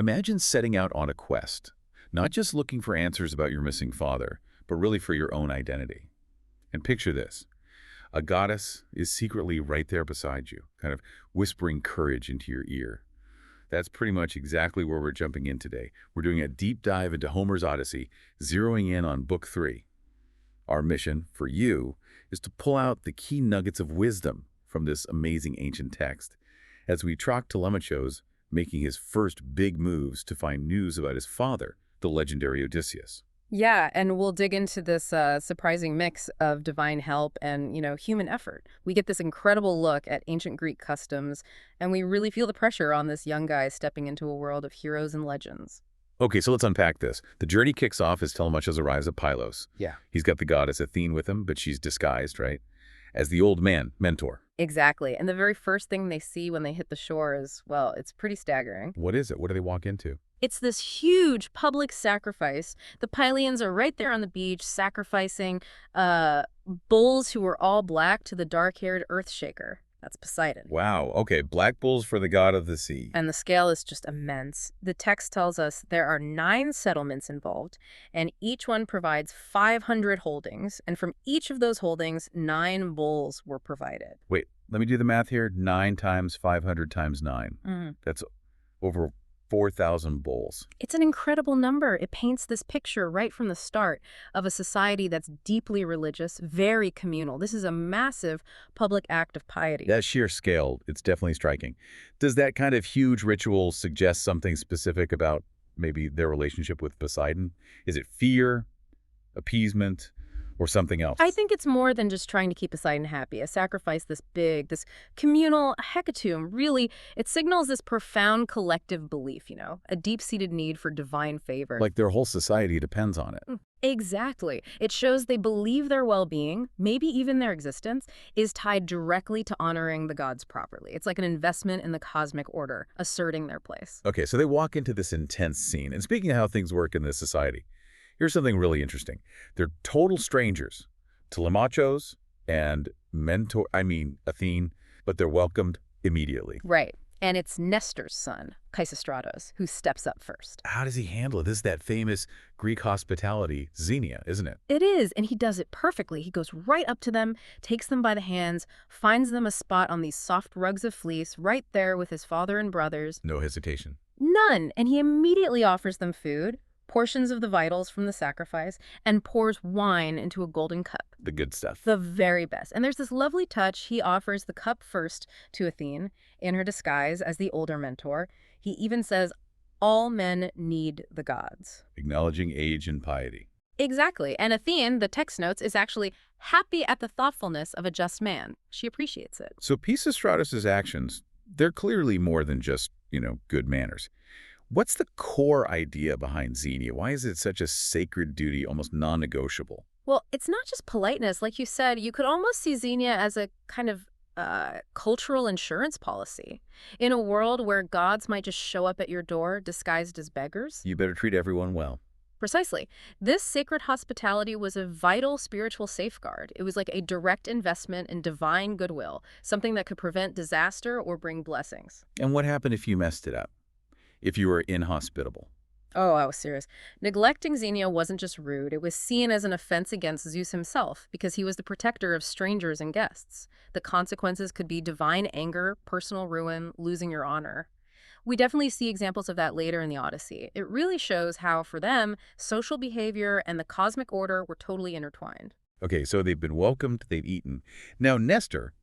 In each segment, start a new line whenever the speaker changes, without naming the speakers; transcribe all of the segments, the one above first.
Imagine setting out on a quest, not just looking for answers about your missing father, but really for your own identity. And picture this. A goddess is secretly right there beside you, kind of whispering courage into your ear. That's pretty much exactly where we're jumping in today. We're doing a deep dive into Homer's Odyssey, zeroing in on Book 3. Our mission, for you, is to pull out the key nuggets of wisdom from this amazing ancient text, as we track Telemachus making his first big moves to find news about his father, the legendary Odysseus.
Yeah, and we'll dig into this surprising mix of divine help and, human effort. We get this incredible look at ancient Greek customs, and we really feel the pressure on this young guy stepping into a world of heroes and legends.
Okay, so let's unpack this. The journey kicks off as Telemachus arrives at Pylos.
Yeah.
He's got the goddess Athene with him, but she's disguised, right? As the old man, mentor.
Exactly. And the very first thing they see when they hit the shore is, well, it's pretty staggering.
What is it? What do they walk into?
It's this huge public sacrifice. The Pylians are right there on the beach sacrificing bulls who were all black to the dark-haired Earthshaker. That's Poseidon.
Wow, okay, black bulls for the god of the sea.
And the scale is just immense. The text tells us there are 9 settlements involved, and each one provides 500 holdings. And from each of those holdings, 9 bulls were provided.
Wait, let me do the math here. 9 times 500 times 9. That's over 4,000 bulls.
It's an incredible number. It paints this picture right from the start of a society that's deeply religious, very communal. This is a massive public act of piety.
That sheer scale, it's definitely striking. Does that kind of huge ritual suggest something specific about maybe their relationship with Poseidon? Is it fear, appeasement, or something else?
I think it's more than just trying to keep Poseidon happy. A sacrifice this big, this communal hecatomb, really, it signals this profound collective belief, a deep-seated need for divine favor.
Like their whole society depends on it.
Exactly. It shows they believe their well-being, maybe even their existence, is tied directly to honoring the gods properly. It's like an investment in the cosmic order, asserting their place.
Okay, so they walk into this intense scene. And speaking of how things work in this society, here's something really interesting. They're total strangers, Telemachus and Athene, but they're welcomed immediately.
Right. And it's Nestor's son, Pisistratos, who steps up first.
How does he handle it? This is that famous Greek hospitality, xenia, isn't it?
It is, and he does it perfectly. He goes right up to them, takes them by the hands, finds them a spot on these soft rugs of fleece right there with his father and brothers.
No hesitation.
None. And he immediately offers them food, portions of the vitals from the sacrifice, and pours wine into a golden cup.
The good stuff.
The very best. And there's this lovely touch. He offers the cup first to Athene in her disguise as the older mentor. He even says, all men need the gods.
Acknowledging age and piety.
Exactly. And Athene, the text notes, is actually happy at the thoughtfulness of a just man. She appreciates it.
So Pisistratos' actions, they're clearly more than just, good manners. What's the core idea behind xenia? Why is it such a sacred duty, almost non-negotiable?
Well, it's not just politeness. Like you said, you could almost see xenia as a kind of cultural insurance policy. In a world where gods might just show up at your door disguised as beggars.
You better treat everyone well.
Precisely. This sacred hospitality was a vital spiritual safeguard. It was like a direct investment in divine goodwill, something that could prevent disaster or bring blessings.
And what happened if you messed it up? If you were inhospitable?
Oh, I was serious. Neglecting xenia wasn't just rude. It was seen as an offense against Zeus himself because he was the protector of strangers and guests. The consequences could be divine anger, personal ruin, losing your honor. We definitely see examples of that later in the Odyssey. It really shows how, for them, social behavior and the cosmic order were totally intertwined.
Okay, so they've been welcomed, they've eaten. Now Nestor,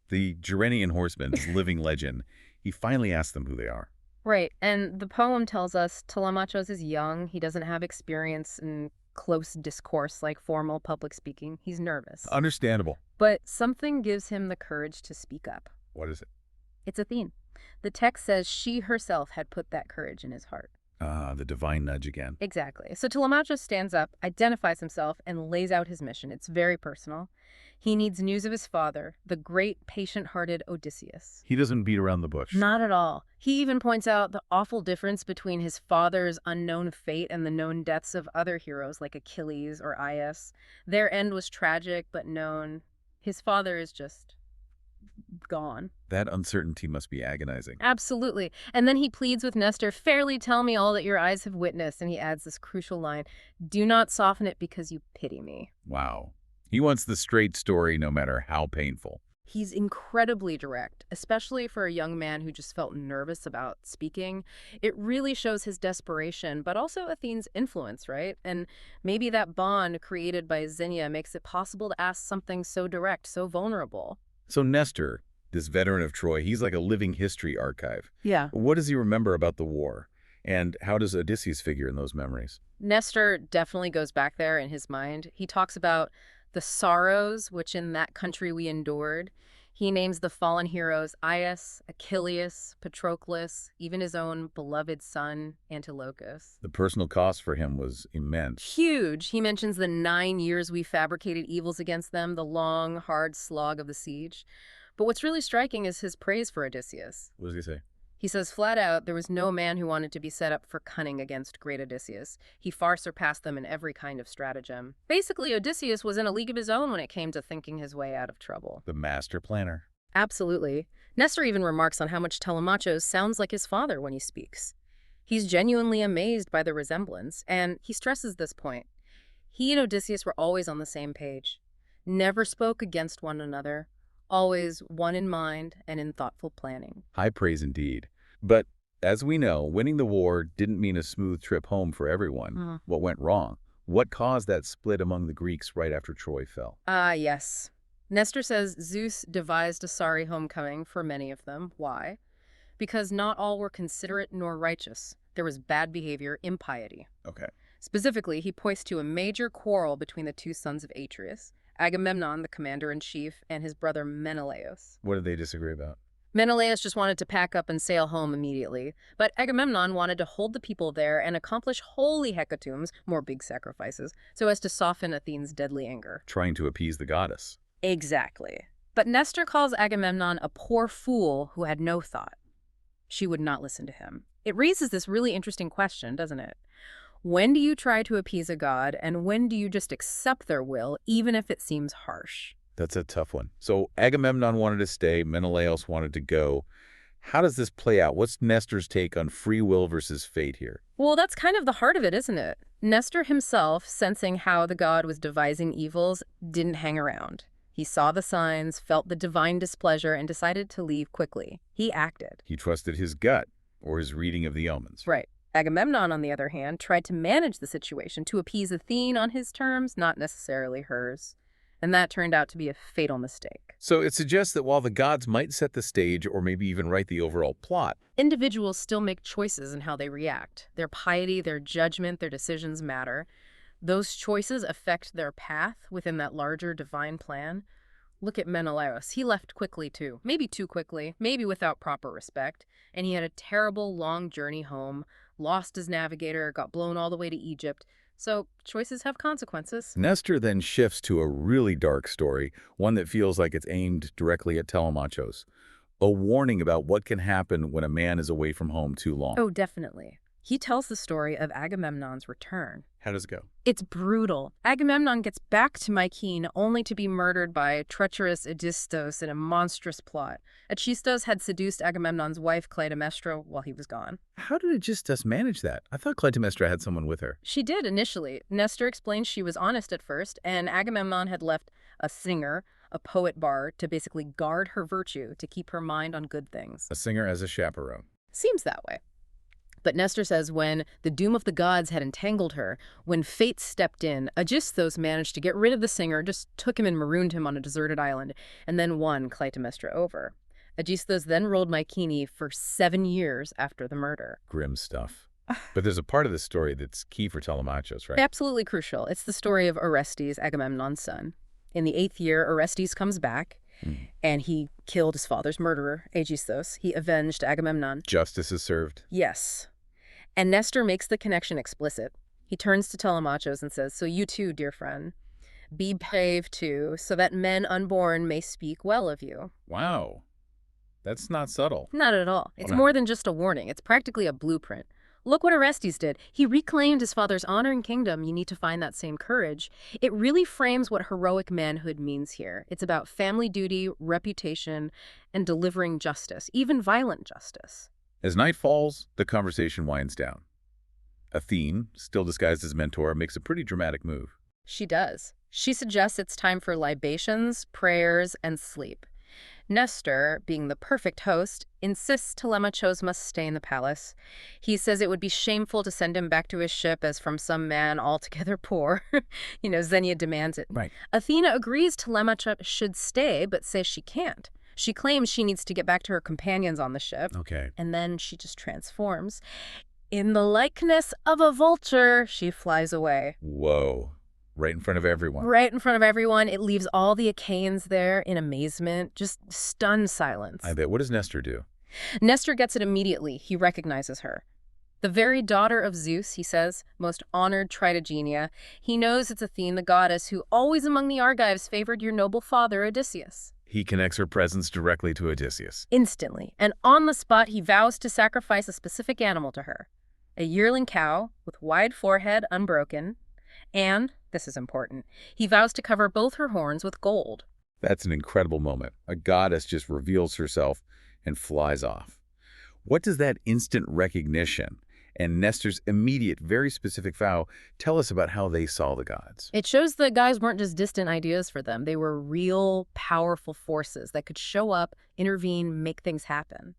the Gerenian horseman, this living legend, he finally asks them who they are.
Right, and the poem tells us Telemachus is young. He doesn't have experience in close discourse like formal public speaking. He's nervous.
Understandable.
But something gives him the courage to speak up.
What is it?
It's Athene. The text says she herself had put that courage in his heart.
Ah, the divine nudge again.
Exactly. So Telemachus stands up, identifies himself, and lays out his mission. It's very personal. He needs news of his father, the great, patient-hearted Odysseus.
He doesn't beat around the bush.
Not at all. He even points out the awful difference between his father's unknown fate and the known deaths of other heroes like Achilles or Aias. Their end was tragic but known. His father is just gone.
That uncertainty must be agonizing.
Absolutely. And then he pleads with Nestor, fairly tell me all that your eyes have witnessed. And he adds this crucial line, do not soften it because you pity me.
Wow. He wants the straight story no matter how painful.
He's incredibly direct, especially for a young man who just felt nervous about speaking. It really shows his desperation, but also Athene's influence, right? And maybe that bond created by Xenia makes it possible to ask something so direct, so vulnerable.
So Nestor, this veteran of Troy, he's like a living history archive.
Yeah.
What does he remember about the war? And how does Odysseus figure in those memories?
Nestor definitely goes back there in his mind. He talks about the sorrows which in that country we endured. He names the fallen heroes Aias, Achilles, Patroclus, even his own beloved son, Antilochus.
The personal cost for him was immense.
Huge. He mentions the 9 years we fabricated evils against them, the long, hard slog of the siege. But what's really striking is his praise for Odysseus.
What does he say?
He says flat out, there was no man who wanted to be set up for cunning against great Odysseus. He far surpassed them in every kind of stratagem. Basically, Odysseus was in a league of his own when it came to thinking his way out of trouble.
The master planner.
Absolutely. Nestor even remarks on how much Telemachus sounds like his father when he speaks. He's genuinely amazed by the resemblance, and he stresses this point. He and Odysseus were always on the same page. Never spoke against one another. Always one in mind and in thoughtful planning.
High praise indeed. But as we know, winning the war didn't mean a smooth trip home for everyone. What went wrong? What caused that split among the Greeks right after Troy fell?
Yes. Nestor says Zeus devised a sorry homecoming for many of them. Why? Because not all were considerate nor righteous. There was bad behavior, impiety.
Okay.
Specifically, he points to a major quarrel between the two sons of Atreus, Agamemnon, the commander-in-chief, and his brother Menelaus.
What did they disagree about?
Menelaus just wanted to pack up and sail home immediately, but Agamemnon wanted to hold the people there and accomplish holy hecatombs, more big sacrifices, so as to soften Athene's deadly anger.
Trying to appease the goddess.
Exactly. But Nestor calls Agamemnon a poor fool who had no thought. She would not listen to him. It raises this really interesting question, doesn't it? When do you try to appease a god, and when do you just accept their will, even if it seems harsh?
That's a tough one. So Agamemnon wanted to stay, Menelaus wanted to go. How does this play out? What's Nestor's take on free will versus fate here?
Well, that's kind of the heart of it, isn't it? Nestor himself, sensing how the god was devising evils, didn't hang around. He saw the signs, felt the divine displeasure, and decided to leave quickly. He acted.
He trusted his gut, or his reading of the omens.
Right. Agamemnon, on the other hand, tried to manage the situation to appease Athene on his terms, not necessarily hers. And that turned out to be a fatal mistake.
So it suggests that while the gods might set the stage or maybe even write the overall plot,
individuals still make choices in how they react. Their piety, their judgment, their decisions matter. Those choices affect their path within that larger divine plan. Look at Menelaus. He left quickly, too. Maybe too quickly, maybe without proper respect. And he had a terrible, long journey home, lost his navigator, got blown all the way to Egypt. So choices have consequences.
Nestor then shifts to a really dark story, one that feels like it's aimed directly at Telemachus. A warning about what can happen when a man is away from home too long.
Oh, definitely. He tells the story of Agamemnon's return.
How does it go?
It's brutal. Agamemnon gets back to Mycene only to be murdered by treacherous Aegisthus in a monstrous plot. Aegisthus had seduced Agamemnon's wife Clytemnestra while he was gone.
How did Aegisthus manage that? I thought Clytemnestra had someone with her.
She did initially. Nestor explains she was honest at first, and Agamemnon had left a singer, a poet-bard, to basically guard her virtue, to keep her mind on good things.
A singer as a chaperone.
Seems that way. But Nestor says when the doom of the gods had entangled her, when fate stepped in, Aegisthus managed to get rid of the singer, just took him and marooned him on a deserted island, and then won Clytemnestra over. Aegisthus then ruled Mycene for 7 years after the murder.
Grim stuff. But there's a part of the story that's key for Telemachus, right?
Absolutely crucial. It's the story of Orestes, Agamemnon's son. In the 8th year, Orestes comes back, and he killed his father's murderer, Aegisthus. He avenged Agamemnon.
Justice is served.
Yes. And Nestor makes the connection explicit. He turns to Telemachus and says, so you too, dear friend, be brave too, so that men unborn may speak well of you.
Wow. That's not subtle.
Not at all. It's more than just a warning. It's practically a blueprint. Look what Orestes did. He reclaimed his father's honor and kingdom. You need to find that same courage. It really frames what heroic manhood means here. It's about family duty, reputation, and delivering justice, even violent justice.
As night falls, the conversation winds down. Athene, still disguised as mentor, makes a pretty dramatic move.
She does. She suggests it's time for libations, prayers, and sleep. Nestor, being the perfect host, insists Telemachus must stay in the palace. He says it would be shameful to send him back to his ship as from some man altogether poor. Xenia demands it.
Right.
Athena agrees Telemachus should stay, but says she can't. She claims she needs to get back to her companions on the ship.
Okay.
And then she just transforms. In the likeness of a vulture, she flies away.
Whoa. Right in front of everyone.
Right in front of everyone. It leaves all the Achaeans there in amazement, just stunned silence.
I bet. What does Nestor do?
Nestor gets it immediately. He recognizes her. The very daughter of Zeus, he says, most honored Tritogenia. He knows it's Athene, the goddess, who always among the Argives favored your noble father, Odysseus.
He connects her presence directly to Odysseus.
Instantly. And on the spot, he vows to sacrifice a specific animal to her. A yearling cow with wide forehead, unbroken. And, this is important, he vows to cover both her horns with gold.
That's an incredible moment. A goddess just reveals herself and flies off. What does that instant recognition and Nestor's immediate, very specific vow tell us about how they saw the gods?
It shows the guys weren't just distant ideas for them. They were real, powerful forces that could show up, intervene, make things happen.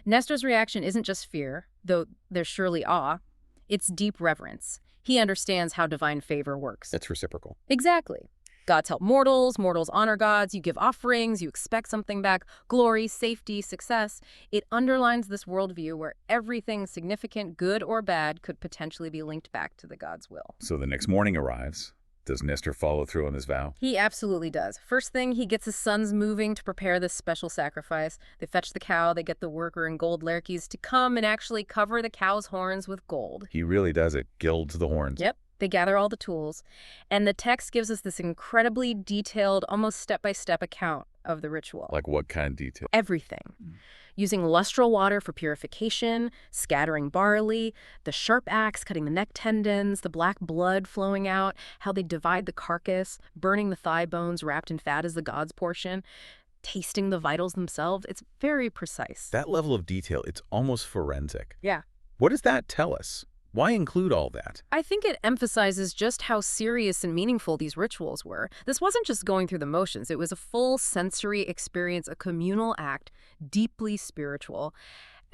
Nestor's reaction isn't just fear, though there's surely awe. It's deep reverence. He understands how divine favor works.
That's reciprocal.
Exactly. Gods help mortals, mortals honor gods, you give offerings, you expect something back, glory, safety, success. It underlines this worldview where everything significant, good or bad, could potentially be linked back to the god's will.
So the next morning arrives. Does Nestor follow through on his vow?
He absolutely does. First thing, he gets his sons moving to prepare this special sacrifice. They fetch the cow, they get the worker in gold lerkes to come and actually cover the cow's horns with gold.
He really does it. Gilds the horns.
Yep. They gather all the tools, and the text gives us this incredibly detailed, almost step-by-step account of the ritual.
Like what kind of detail?
Everything. Using lustral water for purification, scattering barley, the sharp axe cutting the neck tendons, the black blood flowing out, how they divide the carcass, burning the thigh bones wrapped in fat as the god's portion, tasting the vitals themselves. It's very precise.
That level of detail, it's almost forensic.
Yeah.
What does that tell us? Why include all that?
I think it emphasizes just how serious and meaningful these rituals were. This wasn't just going through the motions. It was a full sensory experience, a communal act, deeply spiritual.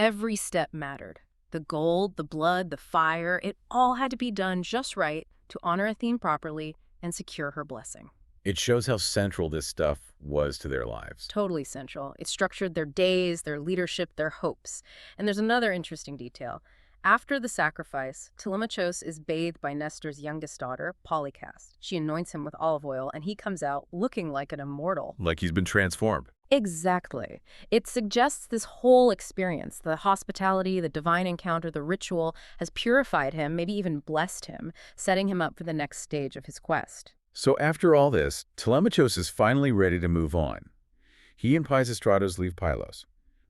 Every step mattered. The gold, the blood, the fire, it all had to be done just right to honor Athene properly and secure her blessing.
It shows how central this stuff was to their lives.
Totally central. It structured their days, their leadership, their hopes. And there's another interesting detail. After the sacrifice, Telemachus is bathed by Nestor's youngest daughter, Polycast. She anoints him with olive oil, and he comes out looking like an immortal.
Like he's been transformed.
Exactly. It suggests this whole experience, the hospitality, the divine encounter, the ritual, has purified him, maybe even blessed him, setting him up for the next stage of his quest.
So after all this, Telemachus is finally ready to move on. He and Pisistratos leave Pylos.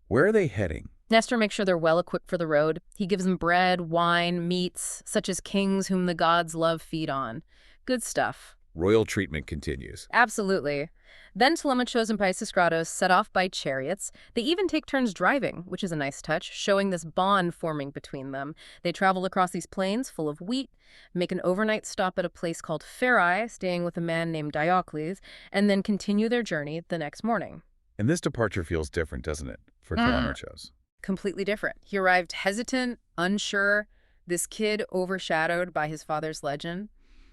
Where are they heading?
Nestor makes sure they're well equipped for the road. He gives them bread, wine, meats, such as kings whom the gods love feed on. Good stuff.
Royal treatment continues.
Absolutely. Then Telemachus and Pisistratos set off by chariots. They even take turns driving, which is a nice touch, showing this bond forming between them. They travel across these plains full of wheat, make an overnight stop at a place called Pherai, staying with a man named Diocles, and then continue their journey the next morning.
And this departure feels different, doesn't it, for Telemachus?
Completely different. He arrived hesitant, unsure, this kid overshadowed by his father's legend.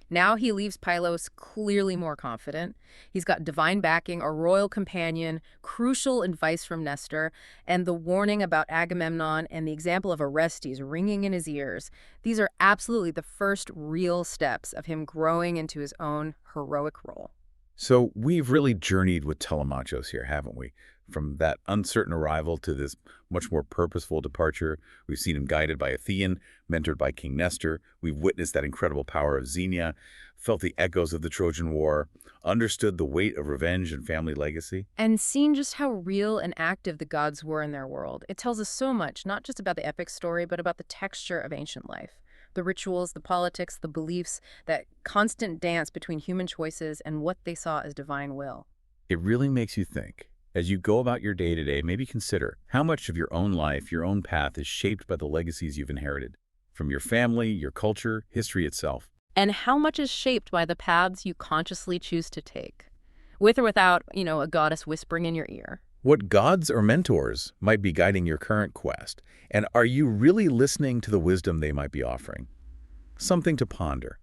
Now he leaves Pylos clearly more confident. He's got divine backing, a royal companion, crucial advice from Nestor, and the warning about Agamemnon and the example of Orestes ringing in his ears. These are absolutely the first real steps of him growing into his own heroic role.
So we've really journeyed with Telemachus here, haven't we? From that uncertain arrival to this much more purposeful departure, we've seen him guided by Athene, mentored by King Nestor. We've witnessed that incredible power of Xenia, felt the echoes of the Trojan War, understood the weight of revenge and family legacy.
And seen just how real and active the gods were in their world. It tells us so much, not just about the epic story, but about the texture of ancient life. The rituals, the politics, the beliefs, that constant dance between human choices and what they saw as divine will.
It really makes you think. As you go about your day-to-day, maybe consider how much of your own life, your own path is shaped by the legacies you've inherited from your family, your culture, history itself.
And how much is shaped by the paths you consciously choose to take, with or without, a goddess whispering in your ear.
What gods or mentors might be guiding your current quest, and are you really listening to the wisdom they might be offering? Something to ponder.